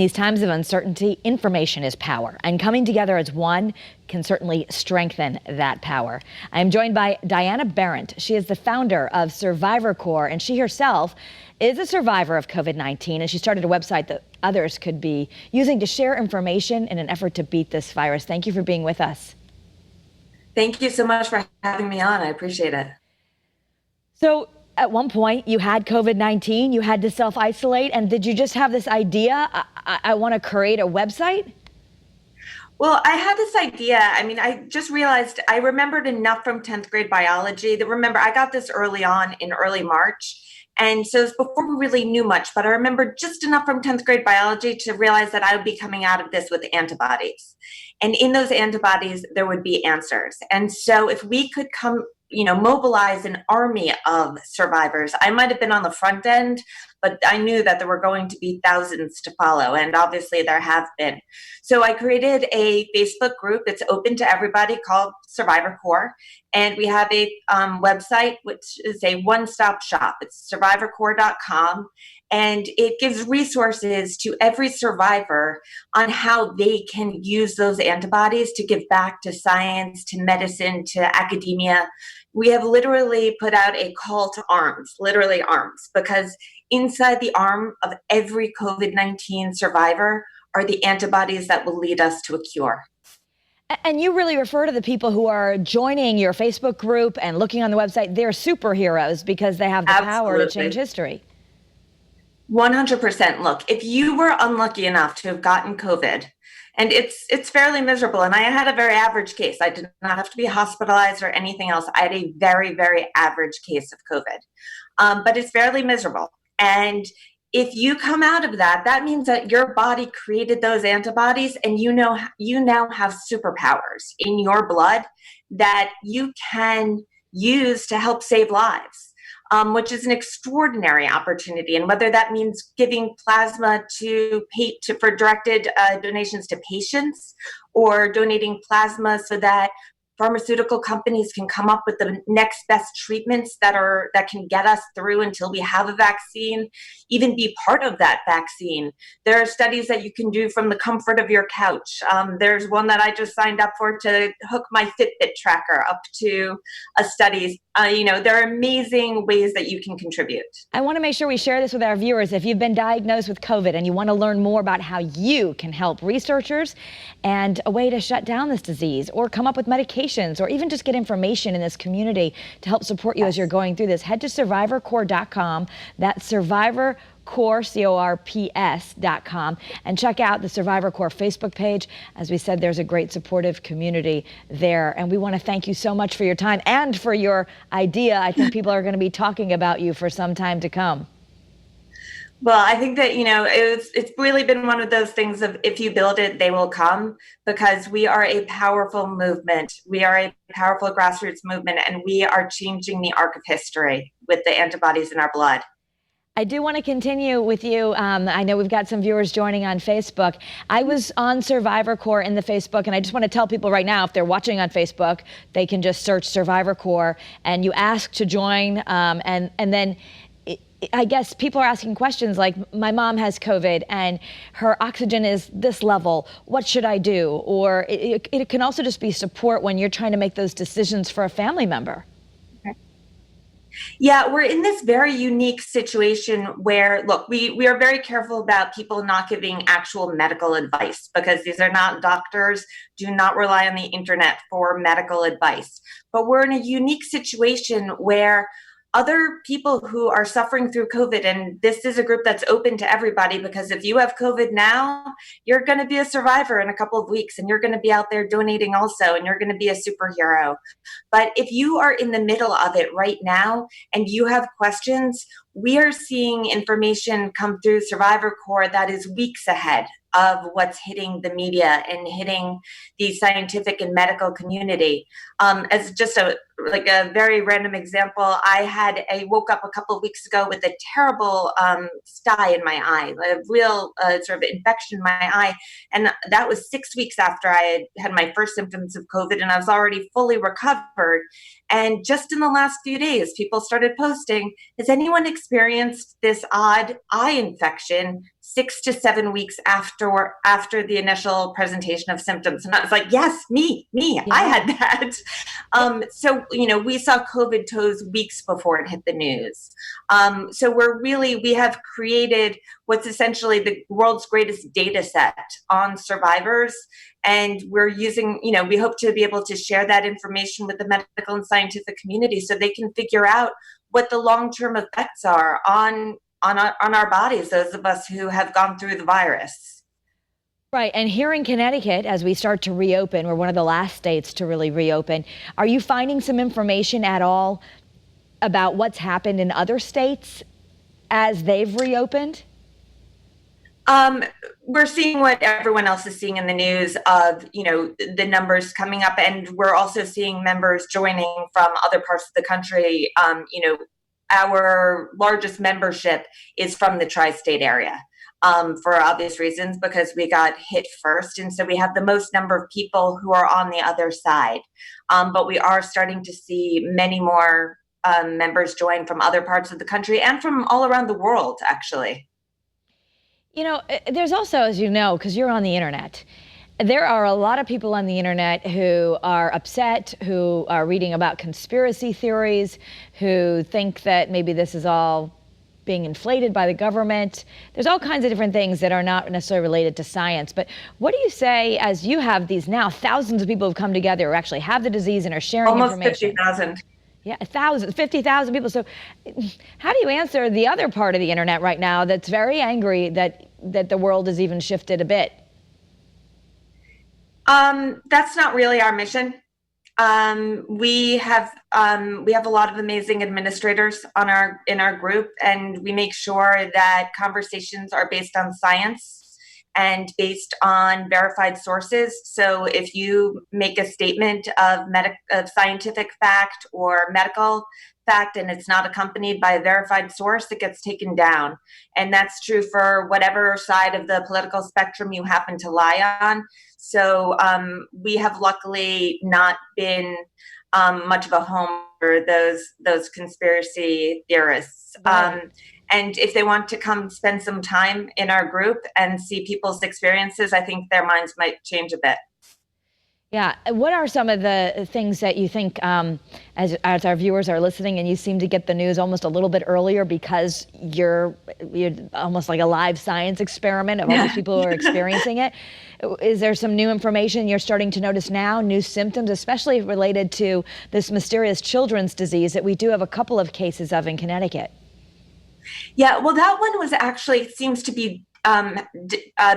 These times of uncertainty, information is power, and coming together as one can certainly strengthen that power. I am joined by Diana Berrent. She is the founder of Survivor Corps, and she herself is a survivor of COVID-19, and she started a website that others could be using to share information in an effort to beat this virus. Thank you for being with us. Thank you so much for having me on. I appreciate it. So, at one point, you had COVID-19, you had to self-isolate, and did you just have this idea, I want to create a website? Well, I had this idea. I just realized I remembered enough from 10th grade biology that I got this early on in early March. And so it's before we really knew much, but I remember just enough from 10th grade biology to realize that I would be coming out of this with antibodies. And in those antibodies, there would be answers. And so if we could mobilize an army of survivors. I might have been on the front end, but I knew that there were going to be thousands to follow, and obviously there have been. So I created a Facebook group that's open to everybody called Survivor Corps, and we have a website which is a one-stop shop. It's survivorcorps.com, and it gives resources to every survivor on how they can use those antibodies to give back to science, to medicine, to academia. We have literally put out a call to arms, literally arms, because inside the arm of every COVID-19 survivor are the antibodies that will lead us to a cure. And you really refer to the people who are joining your Facebook group and looking on the website, they're superheroes because they have the power to change history. 100%. Look, if you were unlucky enough to have gotten COVID, and it's fairly miserable, and I had a very average case. I did not have to be hospitalized or anything else. I had a very, very average case of COVID, but it's fairly miserable. And if you come out of that, that means that your body created those antibodies, and you now have superpowers in your blood that you can use to help save lives. Which is an extraordinary opportunity. And whether that means giving plasma for directed donations to patients, or donating plasma so that pharmaceutical companies can come up with the next best treatments that can get us through until we have a vaccine, even be part of that vaccine. There are studies that you can do from the comfort of your couch. There's one that I just signed up for to hook my Fitbit tracker up to a study. There are amazing ways that you can contribute. I want to make sure we share this with our viewers. If you've been diagnosed with COVID and you want to learn more about how you can help researchers and a way to shut down this disease, or come up with medications, or even just get information in this community to help support you as you're going through this, head to survivorcorps.com. That's Survivor Corps, CORPS.com, and check out the Survivor Corps Facebook page. As we said, there's a great supportive community there. And we want to thank you so much for your time and for your idea. I think people are going to be talking about you for some time to come. Well, I think that, it's really been one of those things of, if you build it, they will come, because we are a powerful movement. We are a powerful grassroots movement, and we are changing the arc of history with the antibodies in our blood. I do want to continue with you. I know we've got some viewers joining on Facebook. I was on Survivor Corps in the Facebook, and I just want to tell people right now, if they're watching on Facebook, they can just search Survivor Corps, and you ask to join, and then I guess people are asking questions like, my mom has COVID and her oxygen is this level. What should I do? Or it can also just be support when you're trying to make those decisions for a family member. Yeah, we're in this very unique situation where, look, we are very careful about people not giving actual medical advice, because these are not doctors. Do not rely on the internet for medical advice. But we're in a unique situation where other people who are suffering through COVID, and this is a group that's open to everybody, because if you have COVID now, you're going to be a survivor in a couple of weeks, and you're going to be out there donating also, and you're going to be a superhero. But if you are in the middle of it right now and you have questions, we are seeing information come through Survivor Corps that is weeks ahead of what's hitting the media and hitting the scientific and medical community. As just a very random example, I woke up a couple of weeks ago with a terrible sty in my eye, a real sort of infection in my eye. And that was 6 weeks after I had my first symptoms of COVID, and I was already fully recovered. And just in the last few days, people started posting, has anyone experienced this odd eye infection 6 to 7 weeks after the initial presentation of symptoms. And I was like, yes, me, I Yeah. had that. So, we saw COVID toes weeks before it hit the news. So we have created what's essentially the world's greatest data set on survivors. And we're using, we hope to be able to share that information with the medical and scientific community so they can figure out what the long-term effects are on our bodies, those of us who have gone through the virus. Right. And here in Connecticut, as we start to reopen, we're one of the last states to really reopen. Are you finding some information at all about what's happened in other states as they've reopened? We're seeing what everyone else is seeing in the news of, the numbers coming up, and we're also seeing members joining from other parts of the country. Our largest membership is from the tri-state area, for obvious reasons, because we got hit first. And so we have the most number of people who are on the other side. But we are starting to see many more members join from other parts of the country and from all around the world, actually. There's also, as you know, because you're on the internet, there are a lot of people on the internet who are upset, who are reading about conspiracy theories, who think that maybe this is all being inflated by the government. There's all kinds of different things that are not necessarily related to science. But what do you say as you have these now thousands of people who've come together who actually have the disease and are sharing Almost information? 50,000. Yeah, 50,000 people. So how do you answer the other part of the internet right now that's very angry that the world has even shifted a bit? That's not really our mission. We have a lot of amazing administrators in our group, and we make sure that conversations are based on science and based on verified sources. So if you make a statement of scientific fact or medical fact and it's not accompanied by a verified source, it gets taken down. And that's true for whatever side of the political spectrum you happen to lie on. So we have luckily not been much of a home for those conspiracy theorists. Right. And if they want to come spend some time in our group and see people's experiences, I think their minds might change a bit. Yeah. What are some of the things that you think, as our viewers are listening and you seem to get the news almost a little bit earlier because you're almost like a live science experiment of all these people who are experiencing it? Is there some new information you're starting to notice now, new symptoms, especially related to this mysterious children's disease that we do have a couple of cases of in Connecticut? Yeah, well, that one was actually seems to be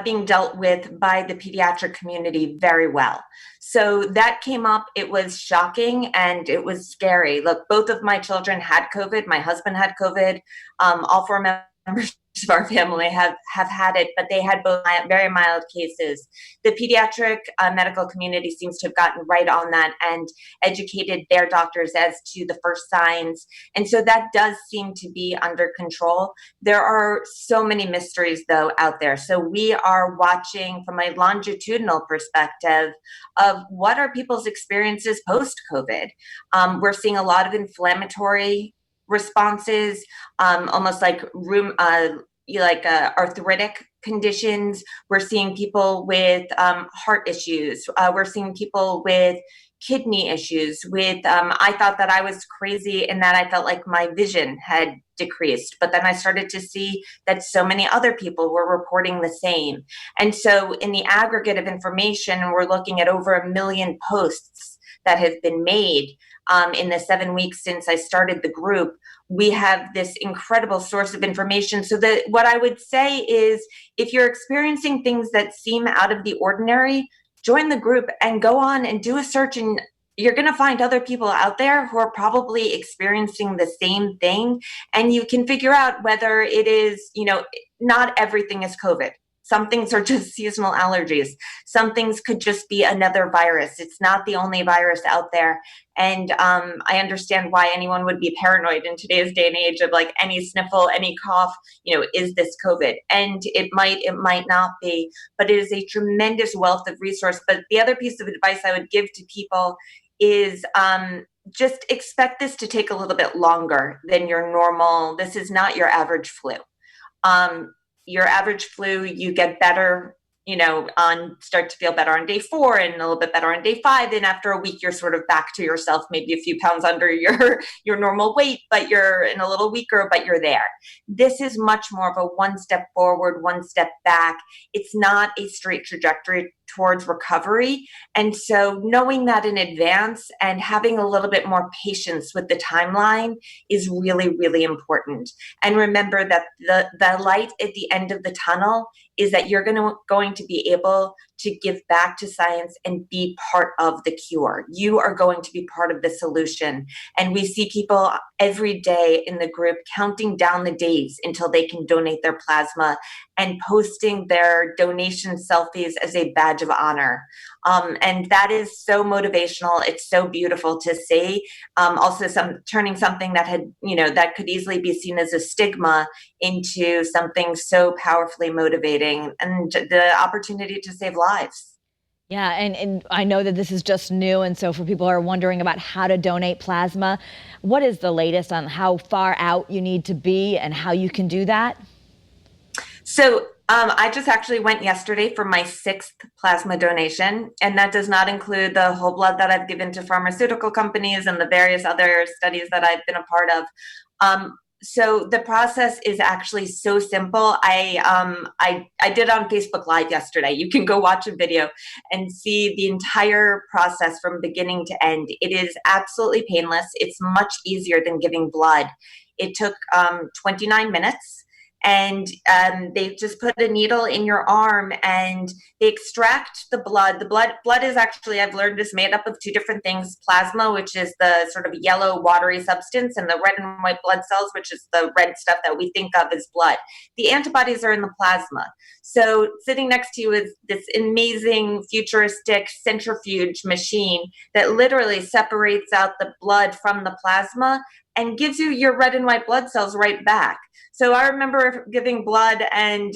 being dealt with by the pediatric community very well. So that came up. It was shocking and it was scary. Look, both of my children had COVID. My husband had COVID. All four members of our family have had it, but they had both very mild cases. The pediatric medical community seems to have gotten right on that and educated their doctors as to the first signs. And so that does seem to be under control. There are so many mysteries, though, out there. So we are watching from a longitudinal perspective of what are people's experiences post-COVID. We're seeing a lot of inflammatory responses, almost like arthritic conditions. We're seeing people with heart issues. We're seeing people with kidney issues. I thought that I was crazy and that I felt like my vision had decreased, but then I started to see that so many other people were reporting the same. And so in the aggregate of information, we're looking at over 1 million posts that have been made in the 7 weeks since I started the group. We have this incredible source of information. So what I would say is, if you're experiencing things that seem out of the ordinary, join the group and go on and do a search, and you're going to find other people out there who are probably experiencing the same thing. And you can figure out whether it is, not everything is COVID. Some things are just seasonal allergies. Some things could just be another virus. It's not the only virus out there. And I understand why anyone would be paranoid in today's day and age of like any sniffle, any cough, is this COVID? And it might not be, but it is a tremendous wealth of resource. But the other piece of advice I would give to people is just expect this to take a little bit longer than your normal. This is not your average flu. your average flu, you get better, start to feel better on day 4 and a little bit better on day 5. And after a week, you're sort of back to yourself, maybe a few pounds under your normal weight, but you're in a little weaker, but you're there. This is much more of a one step forward, one step back. It's not a straight trajectory towards recovery. And so knowing that in advance and having a little bit more patience with the timeline is really, really important. And remember that the light at the end of the tunnel is that you're going to be able to give back to science and be part of the cure. You are going to be part of the solution. And we see people every day in the group counting down the days until they can donate their plasma and posting their donation selfies as a badge of honor. And that is so motivational. It's so beautiful to see. Also turning something that that could easily be seen as a stigma into something so powerfully motivating, and the opportunity to save lives. Yeah, and I know that this is just new, and so for people who are wondering about how to donate plasma, what is the latest on how far out you need to be and how you can do that? So I just actually went yesterday for my 6th plasma donation, and that does not include the whole blood that I've given to pharmaceutical companies and the various other studies that I've been a part of. So the process is actually so simple. I did on Facebook Live yesterday. You can go watch a video and see the entire process from beginning to end. It is absolutely painless. It's much easier than giving blood. It took 29 minutes. And they just put a needle in your arm and they extract the blood. The blood is actually, I've learned, is made up of 2 different things: plasma, which is the sort of yellow watery substance, and the red and white blood cells, which is the red stuff that we think of as blood. The antibodies are in the plasma. So sitting next to you is this amazing futuristic centrifuge machine that literally separates out the blood from the plasma and gives you your red and white blood cells right back. So I remember giving blood and,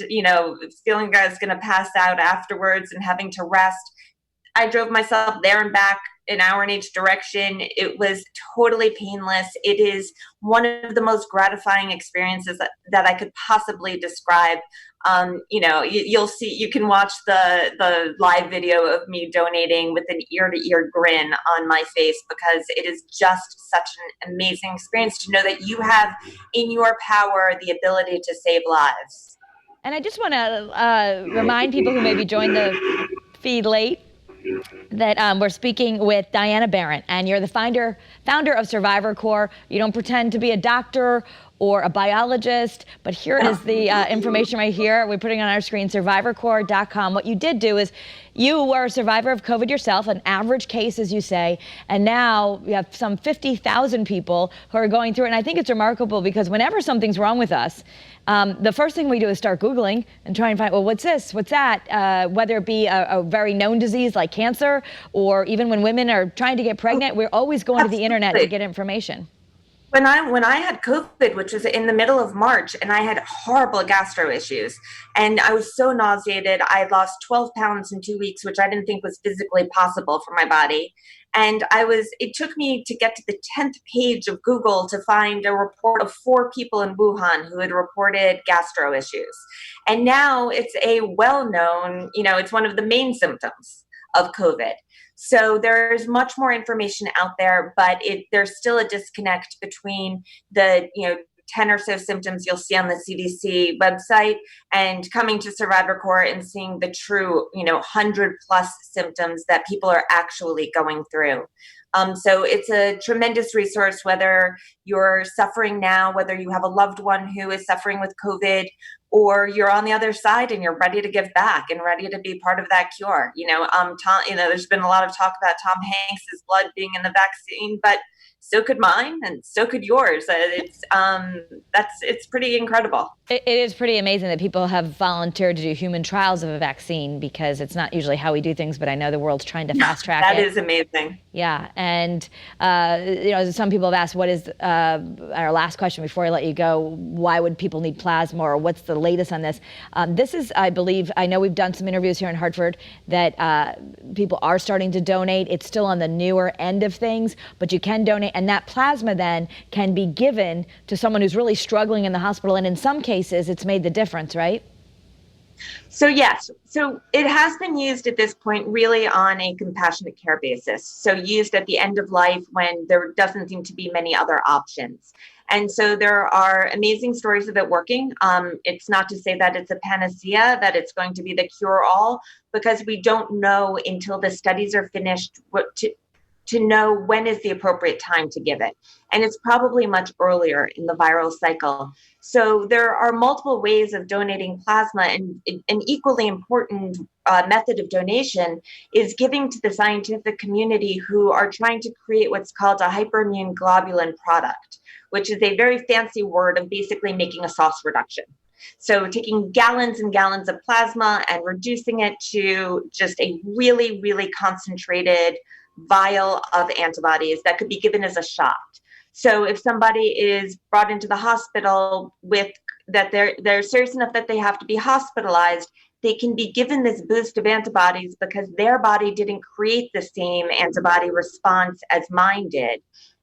feeling I was going to pass out afterwards and having to rest. I drove myself there and back an hour in each direction. It was totally painless. It is one of the most gratifying experiences that I could possibly describe. You'll see, you can watch the live video of me donating with an ear-to-ear grin on my face, because it is just such an amazing experience to know that you have in your power the ability to save lives. And I just want to remind people who maybe joined the feed late that we're speaking with Diana Berrent, and you're the founder of Survivor Corps. You don't pretend to be a doctor or a biologist, but here is the information right here. We're putting on our screen, survivorcorps.com. What you did do is you were a survivor of COVID yourself, an average case, as you say, and now you have some 50,000 people who are going through it. And I think it's remarkable because whenever something's wrong with us, the first thing we do is start Googling and try and find, well, what's this? What's that? Whether it be a very known disease like cancer, or even when women are trying to get pregnant, we're always going to the internet to get information. When I had COVID, which was in the middle of March, and I had horrible gastro issues, and I was so nauseated, I lost 12 pounds in 2 weeks, which I didn't think was physically possible for my body. And it took me to get to the 10th page of Google to find a report of 4 people in Wuhan who had reported gastro issues. And now it's a well-known, it's one of the main symptoms of COVID. So there's much more information out there, but there's still a disconnect between the 10 or so symptoms you'll see on the CDC website and coming to Survivor Corps and seeing the true 100+ symptoms that people are actually going through. So it's a tremendous resource, whether you're suffering now, whether you have a loved one who is suffering with COVID, or you're on the other side and you're ready to give back and ready to be part of that cure. There's been a lot of talk about Tom Hanks's blood being in the vaccine, but so could mine and so could yours. It's pretty incredible. It is pretty amazing that people have volunteered to do human trials of a vaccine, because it's not usually how we do things, but I know the world's trying to fast track it. That is amazing. Yeah. And, some people have asked, what is our last question before I let you go, why would people need plasma, or what's the latest on this? This is, I know we've done some interviews here in Hartford that people are starting to donate. It's still on the newer end of things, but you can donate. And that plasma then can be given to someone who's really struggling in the hospital. And in some cases, it's made the difference, right? So yes, so it has been used at this point really on a compassionate care basis. So used at the end of life when there doesn't seem to be many other options. And so there are amazing stories of it working. It's not to say that it's a panacea, that it's going to be the cure all, because we don't know until the studies are finished to know when is the appropriate time to give it. And it's probably much earlier in the viral cycle. So there are multiple ways of donating plasma, and an equally important method of donation is giving to the scientific community who are trying to create what's called a hyperimmune globulin product, which is a very fancy word of basically making a sauce reduction. So taking gallons and gallons of plasma and reducing it to just a really, really concentrated vial of antibodies that could be given as a shot. So if somebody is brought into the hospital with that they're serious enough that they have to be hospitalized, they can be given this boost of antibodies because their body didn't create the same antibody response as mine did.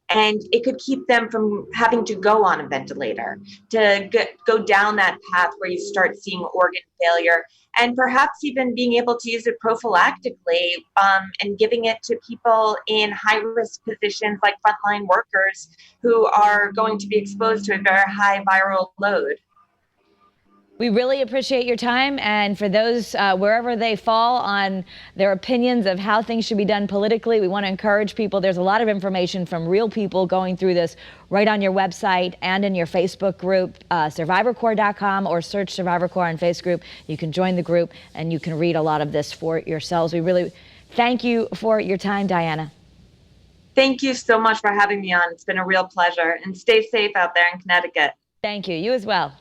And it could keep them from having to go on a ventilator, to go down that path where you start seeing organ failure, and perhaps even being able to use it prophylactically, and giving it to people in high risk positions like frontline workers who are going to be exposed to a very high viral load. We really appreciate your time, and for those wherever they fall on their opinions of how things should be done politically, we want to encourage people. There's a lot of information from real people going through this right on your website and in your Facebook group, survivorcorps.com, or search Survivor Corps on Facebook. You can join the group and you can read a lot of this for yourselves. We really thank you for your time, Diana. Thank you so much for having me on. It's been a real pleasure, and stay safe out there in Connecticut. Thank you. You as well.